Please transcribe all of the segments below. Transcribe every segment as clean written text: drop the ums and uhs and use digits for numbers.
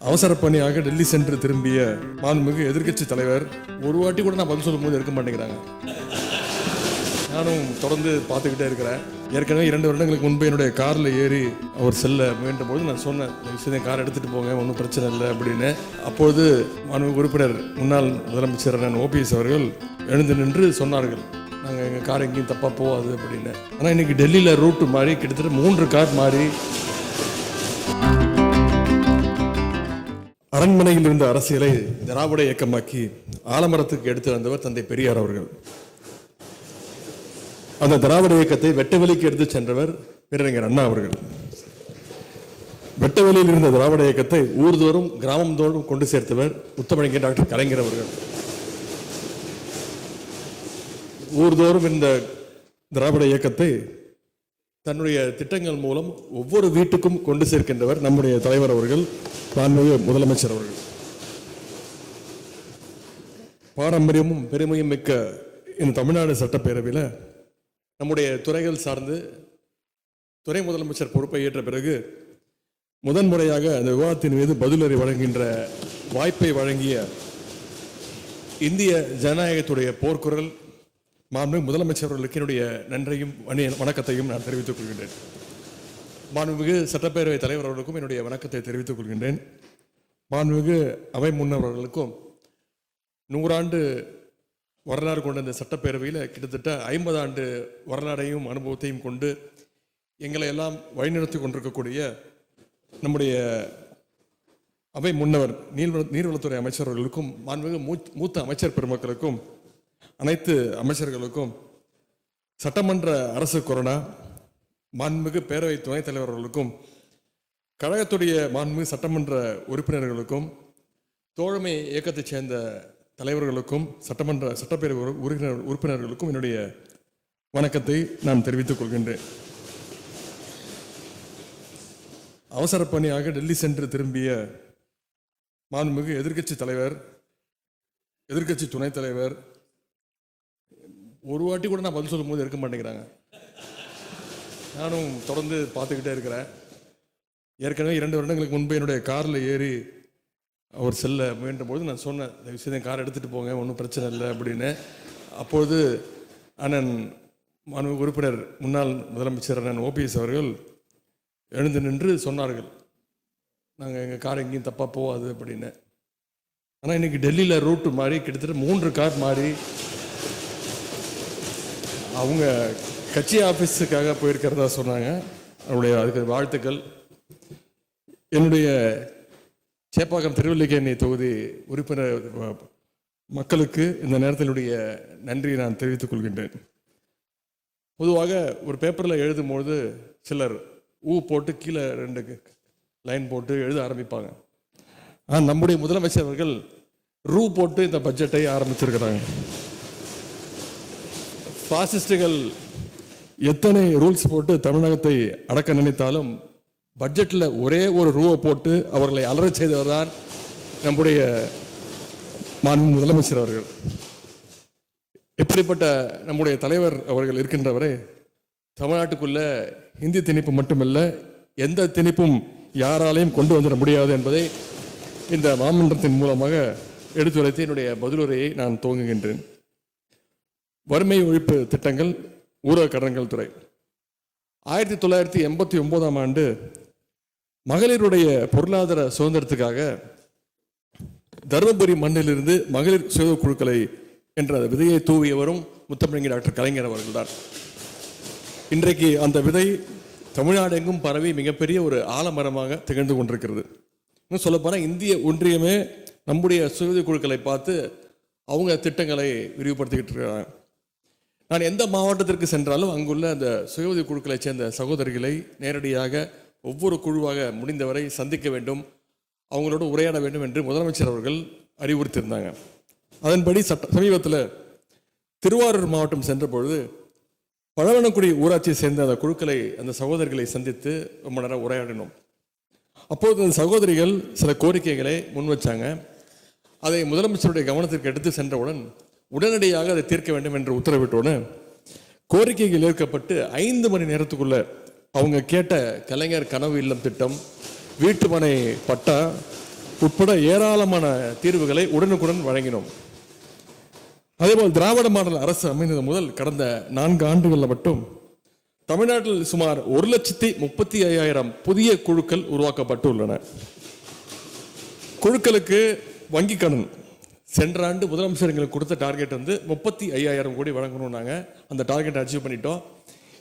அவசர பணியாக டெல்லி சென்று திரும்பிய மாண்புமிகு எதிர்க்கட்சி தலைவர் ஒரு வாட்டி கூட நான் பதில் சொல்லும் போது இருக்க மாட்டேங்கிறாங்க. நானும் தொடர்ந்து பார்த்துக்கிட்டே இருக்கிறேன். ஏற்கனவே 2 வருடங்களுக்கு முன்பு என்னுடைய காரில் ஏறி அவர் செல்ல முயன்ற போது நான் சொன்னேன், விஷயத்தை கார் எடுத்துகிட்டு போங்க, ஒன்றும் பிரச்சனை இல்லை அப்படின்னு. அப்போது மாண்புமிகு உறுப்பினர் முன்னாள் முதலமைச்சர் OPS அவர்கள் எழுந்து நின்று சொன்னார்கள், நாங்கள் எங்கள் கார் எங்கேயும் தப்பாக போகாது அப்படின்னு. ஆனால் இன்றைக்கி டெல்லியில் ரூட்டு மாறி கிட்டத்தட்ட 3 கார் மாறி அரண்மனையில் இருந்த அரசியலை திராவிட இயக்கமாக்கி ஆலமரத்துக்கு எடுத்து வந்தவர் தந்தை பெரியார் அவர்கள். அந்த திராவிட இயக்கத்தை வெட்டவெளிக்கு எடுத்து சென்றவர் பேரறிஞர் அண்ணா அவர்கள். வெட்டவெளியில் இருந்த திராவிட இயக்கத்தை ஊர்தோறும் கிராமந்தோறும் கொண்டு சேர்த்தவர் முத்தமிழர் டாக்டர் கலைஞர் அவர்கள். ஊர்தோறும் இந்த திராவிட இயக்கத்தை தன்னுடைய திட்டங்கள் மூலம் ஒவ்வொரு வீட்டுக்கும் கொண்டு சேர்க்கின்றவர் நம்முடைய தலைவர் அவர்கள், மாண்புமிகு முதலமைச்சர் அவர்கள். பாரம்பரியமும் பெருமையும் மிக்க இந்த தமிழ்நாடு சட்டப்பேரவையில் நம்முடைய துறைகள் சார்ந்து துணை முதலமைச்சர் பொறுப்பை ஏற்ற பிறகு முதன்முறையாக அந்த விவாதத்தின் மீது பதிலுரை வழங்குகின்ற வாய்ப்பை வழங்கிய இந்திய ஜனநாயகத்துடைய போர்க்குரல் மாண்புமிகு முதலமைச்சர் அவர்களுக்கு என்னுடைய நன்றியும் வணக்கத்தையும் நான் தெரிவித்துக் கொள்கின்றேன். மாண்புமிகு சட்டப்பேரவை தலைவர் அவர்களுக்கும் என்னுடைய வணக்கத்தை தெரிவித்துக் கொள்கின்றேன். மாண்புமிகு அவை முன்னவர்களுக்கும் 100 ஆண்டு வரலாறு கொண்ட இந்த சட்டப்பேரவையில் கிட்டத்தட்ட 50 ஆண்டு வரலாறையும் அனுபவத்தையும் கொண்டு எங்களை எல்லாம் வழிநடத்தி கொண்டிருக்கக்கூடிய நம்முடைய அவை முன்னவர் நீர்வளத்துறை அமைச்சர் அவர்களுக்கும் மாண்புமிகு மூத்த அமைச்சர் பெருமக்களுக்கும் அனைத்து அமைச்சர்களுக்கும் சட்டமன்ற அரசு கொரோனா மாண்புமிகு பேரவை துணைத் தலைவர் அவர்களுக்கும் கழகத்துடைய மாண்புமிகு சட்டமன்ற உறுப்பினர்களுக்கும் தோழமை இயக்கத்தைச் சேர்ந்த தலைவர்களுக்கும் சட்டப்பேரவை உறுப்பினர்களுக்கும் என்னுடைய வணக்கத்தை நான் தெரிவித்துக் கொள்கின்றேன். அவசர பணியாக டெல்லி சென்று திரும்பிய மாண்புமிகு எதிர்க்கட்சி தலைவர், எதிர்க்கட்சி துணைத் தலைவர் ஒரு வாட்டி கூட நான் பதில் சொல்லும் போது இருக்க மாட்டேங்கிறாங்க. நானும் தொடர்ந்து பார்த்துக்கிட்டே இருக்கிறேன். ஏற்கனவே 2 வருடங்களுக்கு முன்பு என்னுடைய காரில் ஏறி அவர் செல்ல முயன்ற போது நான் சொன்னேன், விஷயத்தை கார் எடுத்துகிட்டு போங்க, ஒன்றும் பிரச்சனை இல்லை அப்படின்னு. அப்போது அண்ணன் மாண்புமிகு உறுப்பினர் முன்னாள் முதலமைச்சர் அண்ணன் OPS அவர்கள் எழுந்து நின்று சொன்னார்கள், நாங்கள் எங்கள் கார் எங்கேயும் தப்பாக போகாது அப்படின்னு. ஆனால் இன்றைக்கி டெல்லியில் ரூட்டு மாறி கிட்டத்தட்ட 3 கார் மாறி அவங்க கட்சி ஆஃபீஸுக்காக போயிருக்கிறதா சொன்னாங்க. அதுக்கு வாழ்த்துக்கள். என்னுடைய சேப்பாக்கம் திருவல்லிக்கேணி தொகுதி உறுப்பினர் மக்களுக்கு இந்த நேரத்தினுடைய நன்றியை நான் தெரிவித்துக் கொள்கின்றேன். பொதுவாக ஒரு பேப்பரில் எழுதும்போது சிலர் போட்டு கீழே 2 லைன் போட்டு எழுத ஆரம்பிப்பாங்க. ஆனால் நம்முடைய முதலமைச்சர் அவர்கள் போட்டு இந்த பட்ஜெட்டை ஆரம்பிச்சிருக்கிறாங்க. பாசிஸ்டுகள் எத்தனை ரூல்ஸ் போட்டு தமிழகத்தை அடக்க நினைத்தாலும் பட்ஜெட்டில் ஒரே ஒரு ரூபா போட்டு அவர்களை அலறச் செய்தவர் தான் நம்முடைய மாண்புமிகு முதலமைச்சர் அவர்கள். இப்படிப்பட்ட நம்முடைய தலைவர் அவர்கள் இருக்கின்றவரை தமிழ்நாட்டுக்குள்ள இந்தி திணிப்பு மட்டுமல்ல, எந்த திணிப்பும் யாராலையும் கொண்டு வந்துட முடியாது என்பதை இந்த மாமன்றத்தின் மூலமாக எடுத்துரைத்து என்னுடைய பதிலுரையை நான் துவங்குகின்றேன். வறுமை ஒழிப்பு திட்டங்கள், ஊரக கடன்கள் துறை 1989ஆம் ஆண்டு மகளிருடைய பொருளாதார சுதந்திரத்துக்காக தருமபுரி மண்ணிலிருந்து மகளிர் சுய குழுக்களை என்ற விதையை தூவியவரும் முத்தமிழர் டாக்டர் கலைஞர் அவர்கள்தான். இன்றைக்கு அந்த விதை தமிழ்நாடு எங்கும் பரவி மிகப்பெரிய ஒரு ஆலமரமாக திகழ்ந்து கொண்டிருக்கிறது. இன்னும் சொல்லப்போனால் இந்திய ஒன்றியமே நம்முடைய சுய குழுக்களை பார்த்து அவங்க திட்டங்களை விரிவுபடுத்திக்கிட்டு இருக்கிறாங்க. நான் எந்த மாவட்டத்திற்கு சென்றாலும் அங்குள்ள அந்த சுய உதவி குழுக்களை சேர்ந்த சகோதரிகளை நேரடியாக ஒவ்வொரு குழுவாக முடிந்தவரை சந்திக்க வேண்டும், அவங்களோட உரையாட வேண்டும் என்று முதலமைச்சர் அவர்கள் அறிவுறுத்தியிருந்தாங்க. அதன்படி சமீபத்தில் திருவாரூர் மாவட்டம் சென்ற பொழுது பழவனக்குடி ஊராட்சியை சேர்ந்த அந்த குழுக்களை, அந்த சகோதரிகளை சந்தித்து ரொம்ப நேரம் உரையாடினோம். அப்போது அந்த சகோதரிகள் சில கோரிக்கைகளை முன் வச்சாங்க. அதை முதலமைச்சருடைய கவனத்திற்கு எடுத்து சென்றவுடன் உடனடியாக அதை தீர்க்க வேண்டும் என்று உத்தரவிட்டோன்னு கோரிக்கைகள் ஏற்கப்பட்டு 5 மணி நேரத்துக்குள்ள அவங்க கேட்ட கலைஞர் கனவு இல்லம் திட்டம், வீட்டுமனை பட்டா, உட்பட ஏராளமான தீர்வுகளை உடனுக்குடன் வழங்கினோம். அதேபோல் திராவிட மாடல் அரசு அமைந்தது முதல் கடந்த 4 ஆண்டுகளில் மட்டும் தமிழ்நாட்டில் சுமார் 1,35,000 புதிய குழுக்கள் உருவாக்கப்பட்டுள்ளன. குழுக்களுக்கு வங்கி கடன் சென்ற ஆண்டு முதலமைச்சர் எங்களுக்கு கொடுத்த டார்கெட் 35,000 கோடி வழங்கணும். நாங்கள் அந்த டார்கெட்டை அச்சீவ் பண்ணிட்டோம்.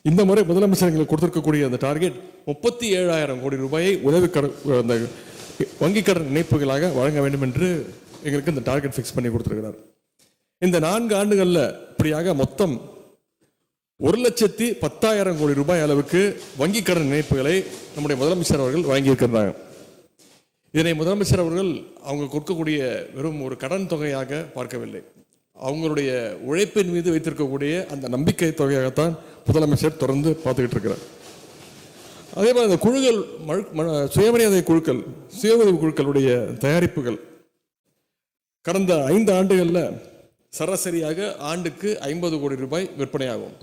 இந்த முறை முதலமைச்சர் எங்களுக்கு கொடுத்திருக்கக்கூடிய அந்த டார்கெட் 37,000 கோடி ரூபாயை உதவி அந்த வங்கி கடன் இணைப்புகளாக வழங்க வேண்டும் என்று எங்களுக்கு இந்த டார்கெட் ஃபிக்ஸ் பண்ணி கொடுத்திருக்கிறார். இந்த 4 ஆண்டுகளில் இப்படியாக மொத்தம் 1,10,000 கோடி ரூபாய் அளவுக்கு வங்கி கடன் இணைப்புகளை நம்முடைய முதலமைச்சர் அவர்கள் வழங்கியிருக்கிறாங்க. இதனை முதலமைச்சர் அவர்கள் அவங்க கொடுக்கக்கூடிய வெறும் ஒரு கடன் தொகையாக பார்க்கவில்லை, அவங்களுடைய உழைப்பின் மீது வைத்திருக்கக்கூடிய அந்த நம்பிக்கை தொகையாகத்தான் முதலமைச்சர் தொடர்ந்து பார்த்துக்கிட்டு இருக்கிறார். அதே மாதிரி அந்த குழுக்கள் சுயமரியாதை குழுக்கள், சுய உதவி குழுக்களுடைய தயாரிப்புகள் கடந்த 5 ஆண்டுகளில் சராசரியாக ஆண்டுக்கு 50 கோடி ரூபாய் விற்பனையாகும்.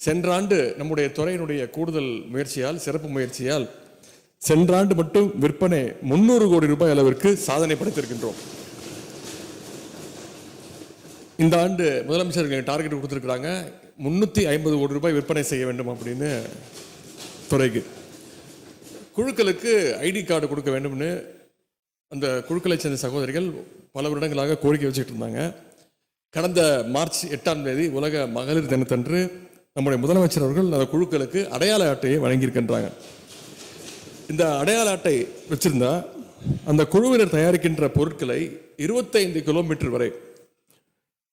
சென்ற ஆண்டு நம்முடைய துறையினுடைய கூடுதல் முயற்சியால், சிறப்பு முயற்சியால் சென்ற ஆண்டு மட்டும் விற்பனை 300 கோடி ரூபாய் அளவிற்கு சாதனை படைத்திருக்கின்றோம். இந்த ஆண்டு முதலமைச்சர் டார்கெட் கொடுத்திருக்கிறாங்க, 350 கோடி ரூபாய் விற்பனை செய்ய வேண்டும் அப்படின்னு துறைக்கு. குழுக்களுக்கு ஐடி கார்டு கொடுக்க வேண்டும்னு அந்த குழுக்களை சேர்ந்த சகோதரிகள் பல வருடங்களாக கோரிக்கை வச்சுக்கிட்டு இருந்தாங்க. கடந்த மார்ச் 8ஆம் தேதி உலக மகளிர் தினத்தன்று நம்முடைய முதலமைச்சர் அவர்கள் அந்த குழுக்களுக்கு அடையாள அட்டையை வழங்கியிருக்கின்றாங்க. இந்த அடையாள அட்டை வச்சிருந்தா அந்த குழுவினர் தயாரிக்கின்ற பொருட்களை 25 கிலோமீட்டர் வரை,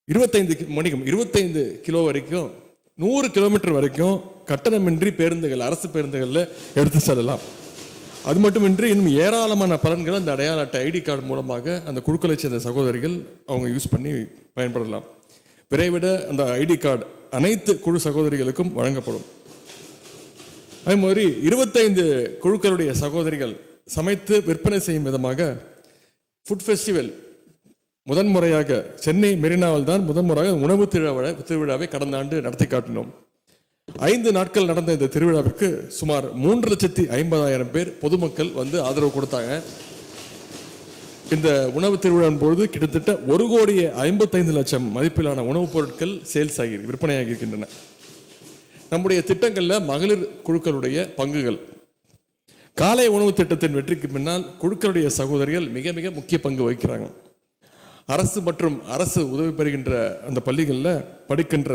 25 கிலோ வரைக்கும் 100 கிலோமீட்டர் வரைக்கும் கட்டணமின்றி பேருந்துகள், அரசு பேருந்துகளில் எடுத்து செல்லலாம். அது மட்டுமின்றி இன்னும் ஏராளமான பலன்கள் அந்த அடையாள அட்டை ஐடி கார்டு மூலமாக அந்த குழுக்களை சேர்ந்த சகோதரிகள் அவங்க யூஸ் பண்ணி பயன்படலாம். விரைவிட அந்த ஐடி கார்டு அனைத்து குழு சகோதரிகளுக்கும் வழங்கப்படும். அதே மாதிரி 25 குழுக்களுடைய சகோதரிகள் சமைத்து விற்பனை செய்யும் விதமாக ஃபுட் ஃபெஸ்டிவல் முதன்முறையாக சென்னை மெரினாவில் தான் முதன்முறையாக உணவு திருவிழாவை கடந்த ஆண்டு நடத்தி காட்டினோம். 5 நாட்கள் நடந்த இந்த திருவிழாவிற்கு சுமார் 3,50,000 பேர் பொதுமக்கள் வந்து ஆதரவு கொடுத்தாங்க. இந்த உணவு திருவிழாவின் பொழுது கிட்டத்தட்ட 1,55,00,000 மதிப்பிலான உணவுப் பொருட்கள் சேல்ஸ் ஆகி விற்பனையாகி இருக்கின்றன. நம்முடைய திட்டங்களில் மகளிர் குழுக்களுடைய பங்குகள், காலை உணவு திட்டத்தின் வெற்றிக்கு பின்னால் குழுக்களுடைய சகோதரிகள் மிக மிக முக்கிய பங்கு வகிக்கிறாங்க. அரசு மற்றும் அரசு உதவி பெறுகின்ற அந்த பள்ளிகளில் படிக்கின்ற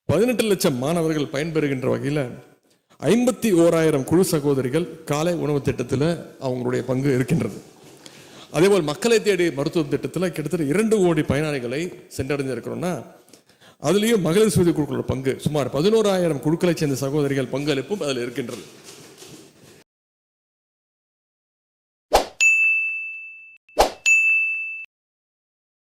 18 லட்சம் மாணவர்கள் பயன்பெறுகின்ற வகையில் 51,000 குழு சகோதரிகள் காலை உணவு திட்டத்தில் அவங்களுடைய பங்கு இருக்கின்றது. அதேபோல் மக்களை தேடி மருத்துவ திட்டத்தில் கிட்டத்தட்ட 2 கோடி பயனாளிகளை சென்றடைந்திருக்கிறோம்னா அதுலேயும் மகளிர் சுய குழுக்களோட பங்கு சுமார் 11,000 குழுக்களை சேர்ந்த சகோதரிகள் பங்களிப்பும் அதில் இருக்கின்றது.